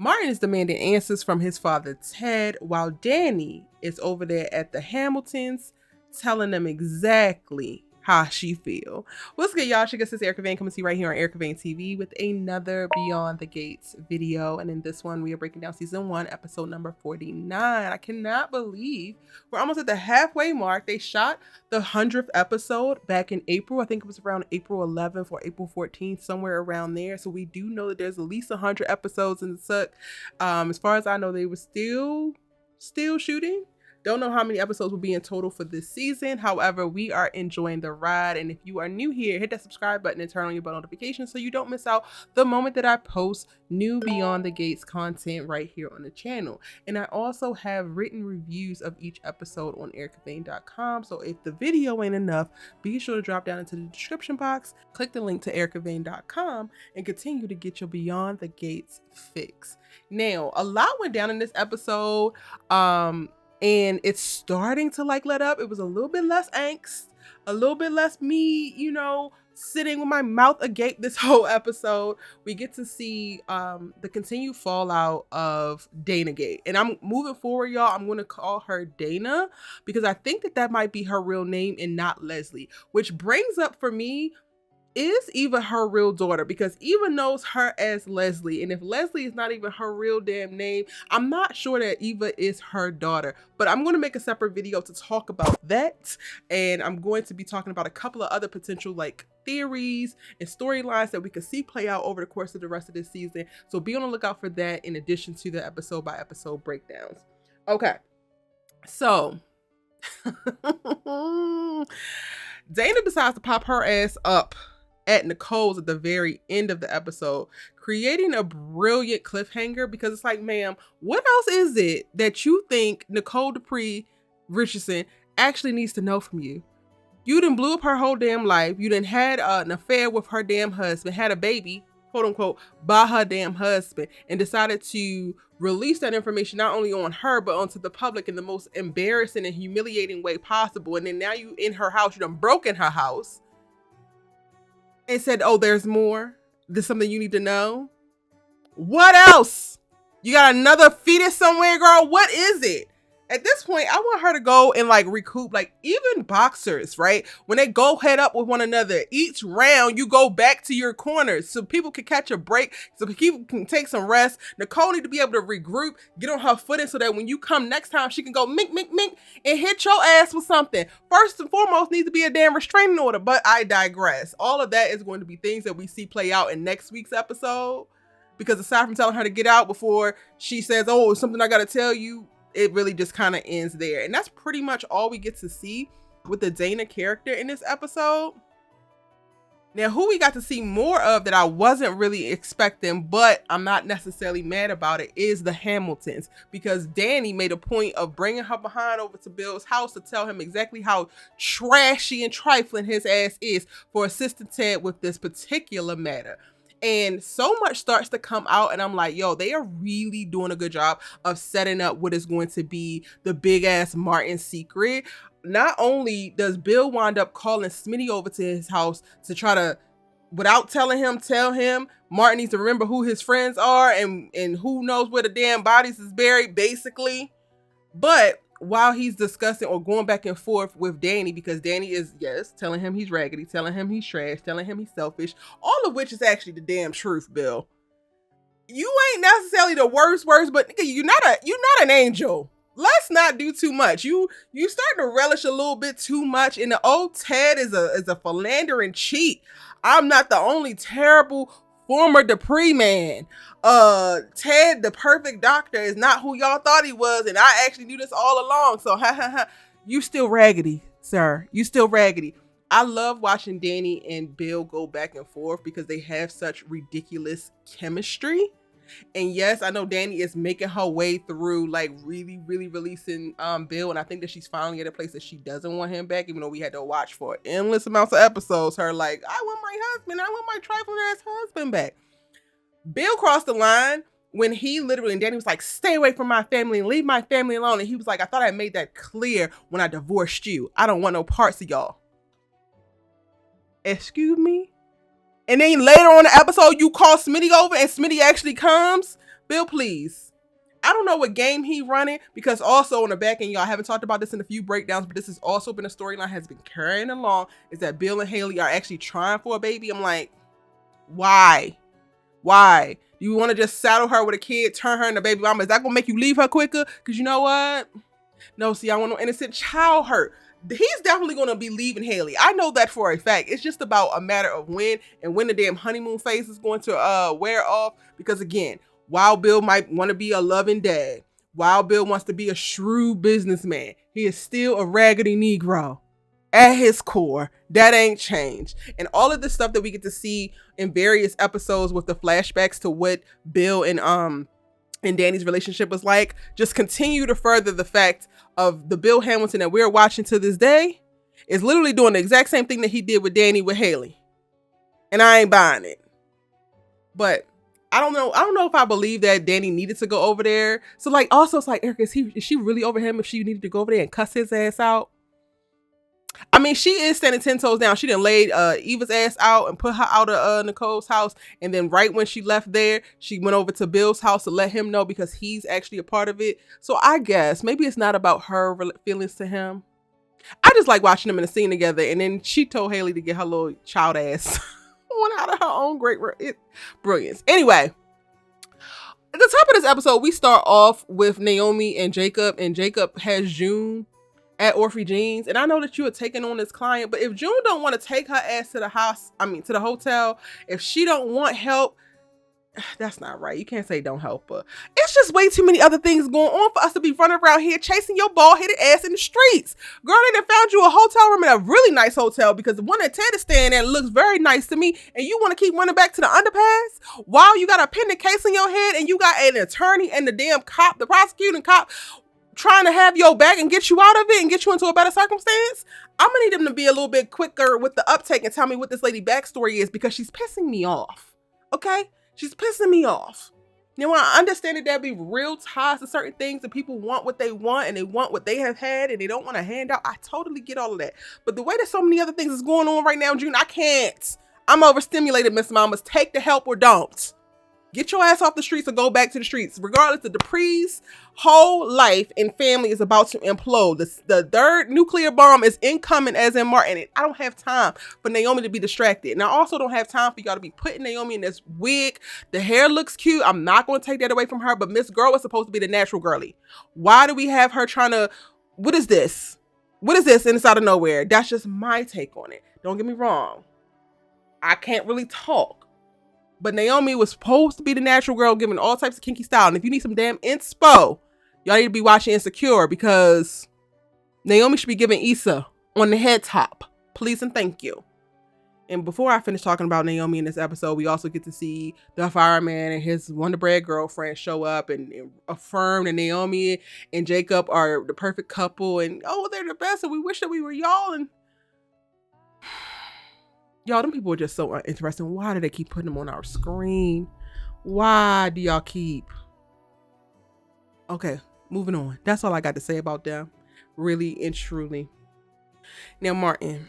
Martin is demanding answers from his father, Ted, while Dani is over there at the Hamiltons telling them exactly how she feel. What's good, y'all? This is Erica Vane coming to you right here on Erica Vane TV with another Beyond the Gates video. And in this one, we are breaking down season 1, episode number 49. I cannot believe we're almost at the halfway mark. They shot the 100th episode back in April. I think it was around April 11th or April 14th, somewhere around there. So we do know that there's at least 100 episodes in the suck. As far as I know, they were still shooting. Don't know how many episodes will be in total for this season. However, we are enjoying the ride. And if you are new here, hit that subscribe button and turn on your bell notifications so you don't miss out the moment that I post new Beyond the Gates content right here on the channel. And I also have written reviews of each episode on ericavane.com. So if the video ain't enough, be sure to drop down into the description box, click the link to ericavane.com, and continue to get your Beyond the Gates fix. Now, a lot went down in this episode. And it's starting to let up. It was a little bit less angst, a little bit less me, sitting with my mouth agape this whole episode. We get to see the continued fallout of Danagate. And I'm moving forward, y'all. I'm going to call her Dana because I think that might be her real name and not Leslie, which brings up for me, is Eva her real daughter? Because Eva knows her as Leslie. And if Leslie is not even her real damn name, I'm not sure that Eva is her daughter. But I'm going to make a separate video to talk about that. And I'm going to be talking about a couple of other potential theories and storylines that we could see play out over the course of the rest of this season. So be on the lookout for that in addition to the episode by episode breakdowns. Okay. So Dana decides to pop her ass up at Nicole's at the very end of the episode, creating a brilliant cliffhanger because it's like, ma'am, what else is it that you think Nicole Dupree Richardson actually needs to know from you? You done blew up her whole damn life. You done had an affair with her damn husband, had a baby, quote unquote, by her damn husband, and decided to release that information not only on her, but onto the public in the most embarrassing and humiliating way possible. And then now you in her house, you done broken her house and said, oh, there's more. There's something you need to know. What else? You got another fetus somewhere, girl? What is it? At this point, I want her to go and recoup, even boxers, right? When they go head up with one another, each round you go back to your corners so people can catch a break, so people can take some rest. Nicole need to be able to regroup, get on her footing so that when you come next time, she can go mink, mink, mink and hit your ass with something. First and foremost needs to be a damn restraining order, but I digress. All of that is going to be things that we see play out in next week's episode, because aside from telling her to get out before she says, oh, it's something I got to tell you, it really just kind of ends there. And that's pretty much all we get to see with the Dana character in this episode. Now, who we got to see more of that I wasn't really expecting, but I'm not necessarily mad about it, is the Hamiltons, because Dani made a point of bringing her behind over to Bill's house to tell him exactly how trashy and trifling his ass is for assisting Ted with this particular matter. And so much starts to come out, and I'm like, yo, they are really doing a good job of setting up what is going to be the big ass Martin secret. Not only does Bill wind up calling Smitty over to his house to try to, without telling him, tell him Martin needs to remember who his friends are and who knows where the damn bodies is buried, basically. But while he's discussing or going back and forth with Dani, because Dani is, yes, telling him he's raggedy, telling him he's trash, telling him he's selfish, all of which is actually the damn truth, Bill. You ain't necessarily the worst, but nigga, you're not an angel. Let's not do too much. You start to relish a little bit too much, and the old Ted is a philandering cheat. I'm not the only terrible former Dupree man. Ted, the perfect doctor, is not who y'all thought he was, and I actually knew this all along. So you still raggedy, sir. You still raggedy. I love watching Dani and Bill go back and forth because they have such ridiculous chemistry. And yes, I know Dani is making her way through really releasing Bill, and I think that she's finally at a place that she doesn't want him back, even though we had to watch for endless amounts of episodes her I want my husband, I want my trifling ass husband back. Bill crossed the line when he literally, and Dani was like, stay away from my family and leave my family alone. And he was like, I thought I made that clear when I divorced you. I don't want no parts of y'all. Excuse me? And then later on in the episode, you call Smitty over and Smitty actually comes. Bill, please. I don't know what game he running, because also on the back end, y'all haven't talked about this in a few breakdowns, but this has also been a storyline has been carrying along, is that Bill and Haley are actually trying for a baby. I'm like, why? Why? Do you want to just saddle her with a kid, turn her into baby mama? Is that going to make you leave her quicker? Because you know what? No, see, I want no innocent child hurt. He's definitely going to be leaving Haley. I know that for a fact. It's just about a matter of when, and when the damn honeymoon phase is going to wear off. Because again, while Bill might want to be a loving dad, while Bill wants to be a shrewd businessman, he is still a raggedy Negro at his core. That ain't changed. And all of the stuff that we get to see in various episodes with the flashbacks to what Bill and Dani's relationship was like, just continue to further the fact of the Bill Hamilton that we're watching to this day is literally doing the exact same thing that he did with Dani with Haley. And I ain't buying it. But I don't know if I believe that Dani needed to go over there. So like, also it's like, Erica, is she really over him if she needed to go over there and cuss his ass out? I mean, she is standing 10 toes down. She done laid Eva's ass out and put her out of Nicole's house. And then right when she left there, she went over to Bill's house to let him know because he's actually a part of it. So I guess maybe it's not about her feelings to him. I just like watching them in a scene together. And then she told Haley to get her little child ass one out of her own great brilliance. Anyway, at the top of this episode, we start off with Naomi and Jacob has June at Orphe Jeans. And I know that you are taking on this client, but if June don't want to take her ass to the hotel, if she don't want help, that's not right. You can't say don't help her. It's just way too many other things going on for us to be running around here chasing your bald-headed ass in the streets. Girl, they done found you a hotel room in a really nice hotel, because the one that Ted is staying at looks very nice to me, and you want to keep running back to the underpass while you got a pending case in your head and you got an attorney and the damn cop, the prosecuting cop, trying to have your back and get you out of it and get you into a better circumstance. I'm gonna need them to be a little bit quicker with the uptake and tell me what this lady backstory is, because she's pissing me off. Okay? She's pissing me off. Now, I understand that there'll be real ties to certain things and people want what they want and they want what they have had and they don't want to hand out. I totally get all of that. But the way that so many other things is going on right now, June, I can't. I'm overstimulated, Miss Mamas. Take the help or don't. Get your ass off the streets or go back to the streets. Regardless, the Dupree's whole life and family is about to implode. The third nuclear bomb is incoming, as in Martin. And I don't have time for Naomi to be distracted. And I also don't have time for y'all to be putting Naomi in this wig. The hair looks cute. I'm not going to take that away from her. But Miss Girl is supposed to be the natural girly. Why do we have her trying to... What is this? What is this inside of nowhere? That's just my take on it. Don't get me wrong. I can't really talk. But Naomi was supposed to be the natural girl, giving all types of kinky style. And if you need some damn inspo, y'all need to be watching Insecure, because Naomi should be giving Issa on the head top. Please and thank you. And before I finish talking about Naomi in this episode, we also get to see the fireman and his Wonder Bread girlfriend show up and affirm that Naomi and Jacob are the perfect couple. And, oh, they're the best. And we wish that we were y'all. And y'all, them people are just so uninteresting. Why do they keep putting them on our screen? Why do y'all keep... Okay, moving on. That's all I got to say about them. Really and truly. Now, Martin,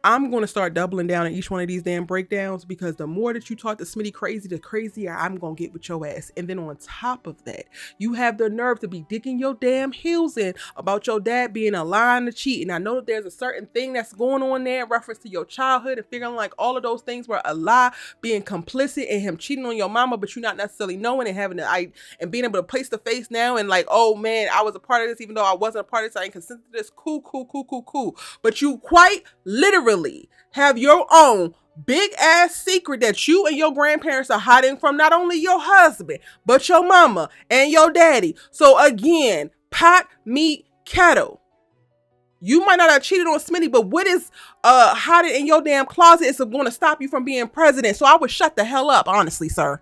I'm going to start doubling down on each one of these damn breakdowns, because the more that you talk to Smitty crazy, the crazier I'm going to get with your ass. And then on top of that, you have the nerve to be digging your damn heels in about your dad being a lie and a cheat. And I know that there's a certain thing that's going on there in reference to your childhood and figuring like all of those things were a lie, being complicit and him cheating on your mama, but you not necessarily knowing and having and being able to place the face now and like, oh man, I was a part of this even though I wasn't a part of this. I ain't consented to this. Cool. But you quite literally have your own big ass secret that you and your grandparents are hiding from not only your husband, but your mama and your daddy. So again, pot, meat, cattle. You might not have cheated on Smitty, but what is hiding in your damn closet is going to stop you from being president. So I would shut the hell up, honestly, sir.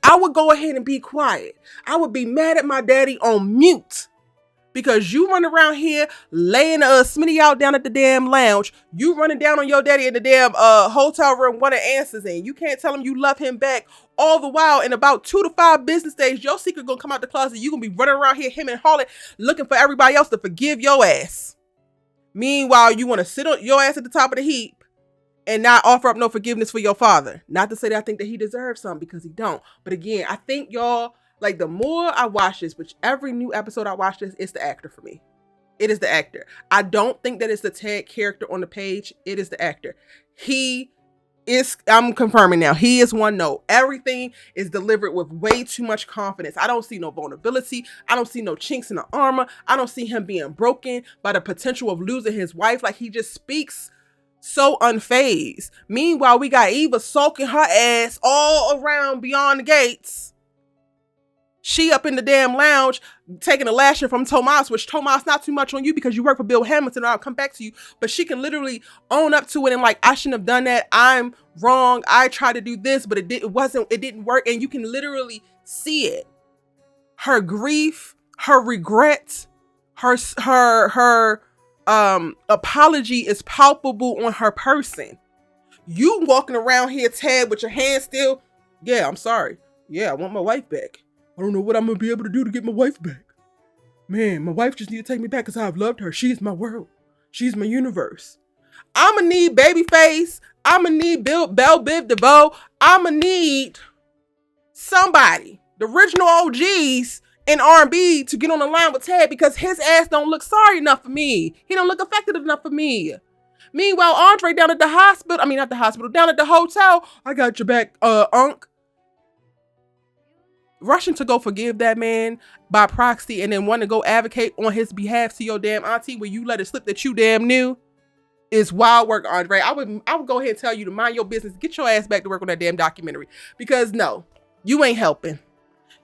I would go ahead and be quiet. I would be mad at my daddy on mute. Because you run around here laying Smitty out down at the damn lounge. You running down on your daddy in the damn hotel room wanting answers, and you can't tell him you love him back. All the while, in about 2 to 5 business days, your secret gonna come out the closet. You gonna be running around here, him and Harlan, looking for everybody else to forgive your ass. Meanwhile, you want to sit on your ass at the top of the heap and not offer up no forgiveness for your father. Not to say that I think that he deserves something, because he don't. But again, I think y'all, like, the more I watch this, which every new episode I watch this, it's the actor for me. It is the actor. I don't think that it's the Ted character on the page. It is the actor. He is, I'm confirming now, he is one note. Everything is delivered with way too much confidence. I don't see no vulnerability. I don't see no chinks in the armor. I don't see him being broken by the potential of losing his wife. Like, he just speaks so unfazed. Meanwhile, we got Eva sulking her ass all around beyond the gates. She up in the damn lounge taking a lashing from Tomas, which Tomas not too much on you because you work for Bill Hamilton, and I'll come back to you. But she can literally own up to it and like, I shouldn't have done that. I'm wrong. I tried to do this, but it didn't work. And you can literally see it. Her grief, her regret, her apology is palpable on her person. You walking around here, Ted, with your hands still. Yeah, I'm sorry. Yeah, I want my wife back. I don't know what I'm going to be able to do to get my wife back. Man, my wife just need to take me back because I've loved her. She's my world. She's my universe. I'm going to need Babyface. I'm going to need Belle Biv DeVoe. I'm going to need somebody, the original OGs in R&B, to get on the line with Ted, because his ass don't look sorry enough for me. He don't look affected enough for me. Meanwhile, Andre down at the hospital, down at the hotel, I got your back, Unc. Rushing to go forgive that man by proxy and then want to go advocate on his behalf to your damn auntie where you let it slip that you damn knew is wild work, Andre. I would go ahead and tell you to mind your business. Get your ass back to work on that damn documentary, because no, you ain't helping.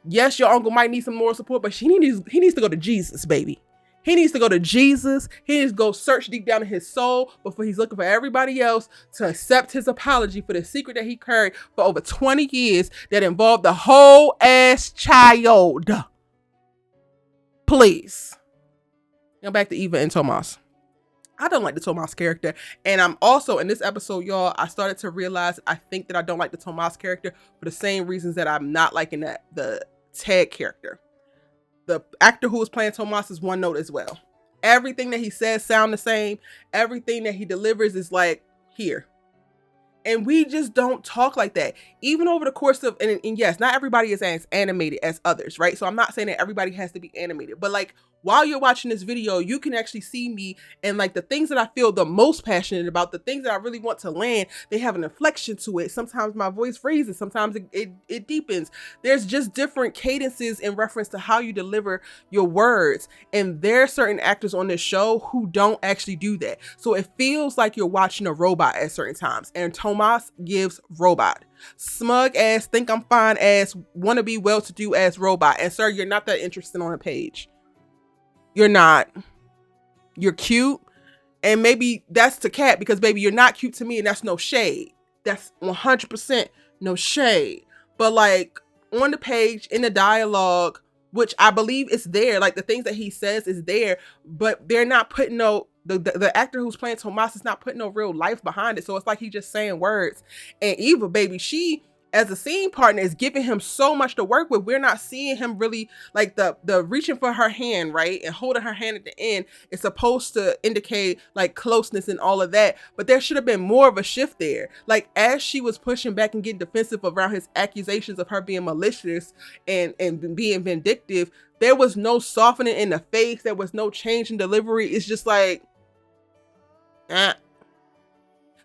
Yes, your uncle might need some more support, but he needs to go to Jesus, baby. He needs to go to Jesus. He needs to go search deep down in his soul before he's looking for everybody else to accept his apology for the secret that he carried for over 20 years that involved the whole ass child. Please. Now back to Eva and Tomas. I don't like the Tomas character. And I'm also, in this episode, y'all, I started to realize I think that I don't like the Tomas character for the same reasons that I'm not liking the Ted character. The actor who was playing Tomas is one note as well. Everything that he says sound the same. Everything that he delivers is like, here. And we just don't talk like that. Even over the course of, and yes, not everybody is as animated as others, right? So I'm not saying that everybody has to be animated, but like, while you're watching this video, you can actually see me, and like the things that I feel the most passionate about, the things that I really want to land, they have an inflection to it. Sometimes my voice freezes, sometimes it deepens. There's just different cadences in reference to how you deliver your words. And there are certain actors on this show who don't actually do that. So it feels like you're watching a robot at certain times. And Tomas gives robot. Smug ass, think I'm fine ass, wanna be well-to-do ass robot. And sir, you're not that interesting on a page. You're not. You're cute. And maybe that's to Cat, because baby, you're not cute to me, and that's no shade. That's 100% no shade. But like on the page, in the dialogue, which I believe is there, like the things that he says is there, but they're not putting the actor who's playing Tomas is not putting no real life behind it. So it's like he's just saying words. And Eva, baby, she, as a scene partner, is giving him so much to work with. We're not seeing him really, like the reaching for her hand, right? And holding her hand at the end is supposed to indicate like closeness and all of that. But there should have been more of a shift there. Like as she was pushing back and getting defensive around his accusations of her being malicious and being vindictive, there was no softening in the face. There was no change in delivery. It's just like,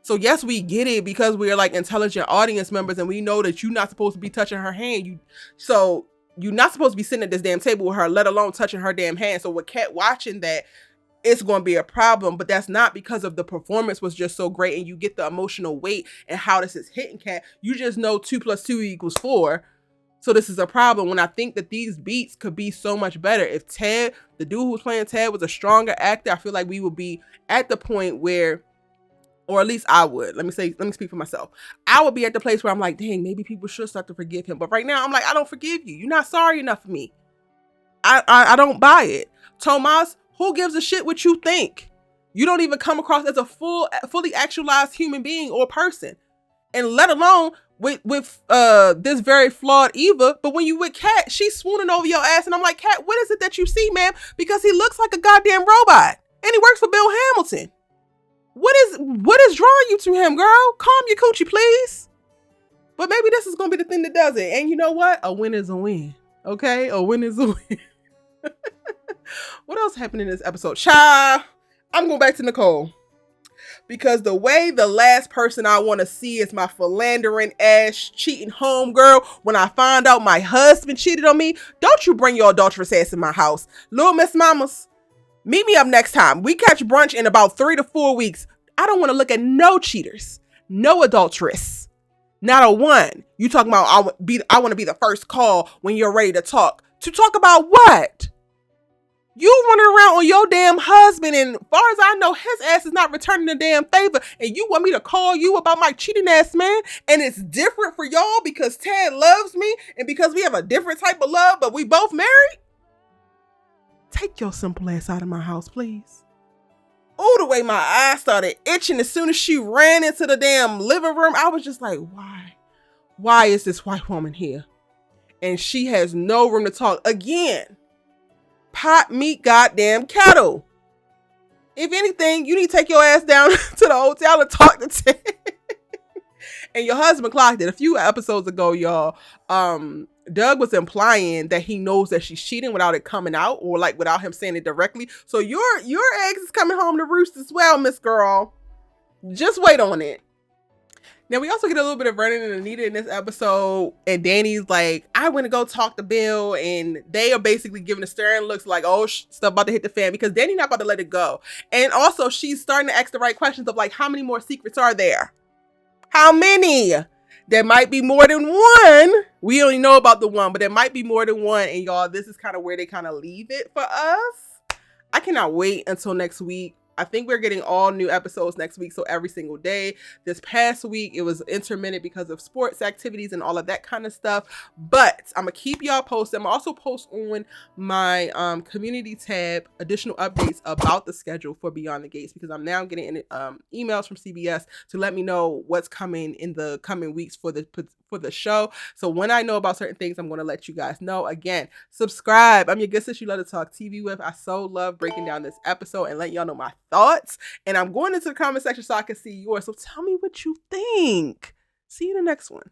So yes, we get it because we're like intelligent audience members and we know that you're not supposed to be touching her hand. So you're not supposed to be sitting at this damn table with her, let alone touching her damn hand. So with Cat watching that, it's going to be a problem, but that's not because of the performance was just so great and you get the emotional weight and how this is hitting Cat. You just know 2 + 2 = 4. So this is a problem when I think that these beats could be so much better. If Ted, the dude who was playing Ted, was a stronger actor, I feel like we would be at the point where, or at least I would, let me speak for myself. I would be at the place where I'm like, dang, maybe people should start to forgive him. But right now I'm like, I don't forgive you. You're not sorry enough for me. I don't buy it. Tomas, who gives a shit what you think? You don't even come across as a fully actualized human being or person. And let alone with this very flawed Eva. But when you with Cat, she's swooning over your ass. And I'm like, Cat, what is it that you see, ma'am? Because he looks like a goddamn robot. And he works for Bill Hamilton. What is drawing you to him, girl? Calm your coochie, please. But maybe this is gonna be the thing that does it. And you know what? A win is a win. Okay? A win is a win. What else happened in this episode? Child, I'm going back to Nicole. Because the way the last person I want to see is my philandering ass cheating homegirl. When I find out my husband cheated on me, don't you bring your adulterous ass in my house. Little Miss Mamas, meet me up next time. We catch brunch in about 3 to 4 weeks. I don't want to look at no cheaters, no adulteress, not a one. You talking about I want to be the first call when you're ready to talk. To talk about what? You running around on your damn husband, and as far as I know, his ass is not returning the damn favor, and you want me to call you about my cheating ass man? And it's different for y'all because Ted loves me, and because we have a different type of love, but we both married? Take your simple ass out of my house, please. Oh, the way my eyes started itching as soon as she ran into the damn living room, I was just like, why? Why is this white woman here? And she has no room to talk again. Pot meat goddamn kettle. If anything, you need to take your ass down to the hotel and talk to Ted. And your husband clocked it. A few episodes ago, y'all, Doug was implying that he knows that she's cheating without it coming out, or like without him saying it directly. So your eggs is coming home to roost as well, Miss Girl. Just wait on it. Now, we also get a little bit of Vernon and Anita in this episode, and Dani's like, I want to go talk to Bill, and they are basically giving the staring looks like, oh, stuff about to hit the fan, because Dani not about to let it go. And also, she's starting to ask the right questions of like, how many more secrets are there? How many? There might be more than one. We only know about the one, but there might be more than one, and y'all, this is kind of where they kind of leave it for us. I cannot wait until next week. I think we're getting all new episodes next week, so every single day. This past week, it was intermittent because of sports activities and all of that kind of stuff. But I'm going to keep y'all posted. I'm also post on my community tab additional updates about the schedule for Beyond the Gates, because I'm now getting emails from CBS to let me know what's coming in the coming weeks for the show. So when I know about certain things, I'm going to let you guys know. Again, subscribe. I'm your good sis you love to talk TV with. I so love breaking down this episode and letting y'all know my thoughts. And I'm going into the comment section so I can see yours. So tell me what you think. See you in the next one.